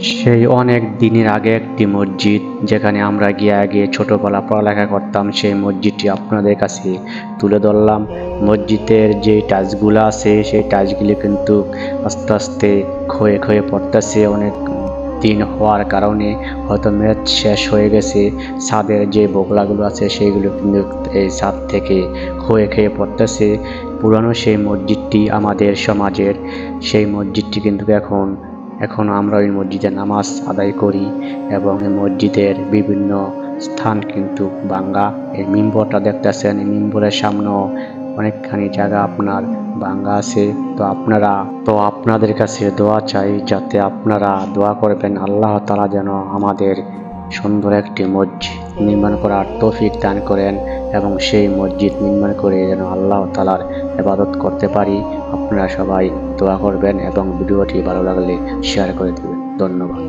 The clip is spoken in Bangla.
সেই অনেক দিনের আগে একটি মসজিদ, যেখানে আমরা গিয়ে আগে ছোটবেলা পড়ালেখা করতাম, সেই মসজিদটি আপনাদের কাছে তুলে ধরলাম। মসজিদের যে টাইলসগুলো আছে সেই টাইলসগুলি কিন্তু আস্তে আস্তে ক্ষয়ে ক্ষয়ে পড়তেছে। অনেক দিন হওয়ার কারণে হয়তো মেয়াদ শেষ হয়ে গেছে। ছাদের যে বগলাগুলো আছে সেইগুলো কিন্তু এই ছাদ থেকে ক্ষয়ে ক্ষয়ে পড়তেছে। পুরানো সেই মসজিদটি আমাদের সমাজের, সেই মসজিদটি কিন্তু এখন আমরা ওই মসজিদে নামাজ আদায় করি এবং এই মসজিদের বিভিন্ন স্থান কিন্তু ভাঙ্গা। এই মিম্বরটা দেখতেছেন, এই মিম্বরের সামনেও অনেকখানি জায়গা আপনার ভাঙ্গা আছে। তো আপনাদের কাছে দোয়া চাই, যাতে আপনারা দোয়া করবেন আল্লাহ তাআলা যেন আমাদের সুন্দর একটি মসজিদ নির্মাণ করার তৌফিক দান করেন এবং সেই মসজিদ নির্মাণ করে যেন আল্লাহ তাআলার ইবাদত করতে পারি। আপনারা সবাই দোয়া করবেন এবং ভিডিওটি ভালো লাগলে শেয়ার করে দেবেন। ধন্যবাদ।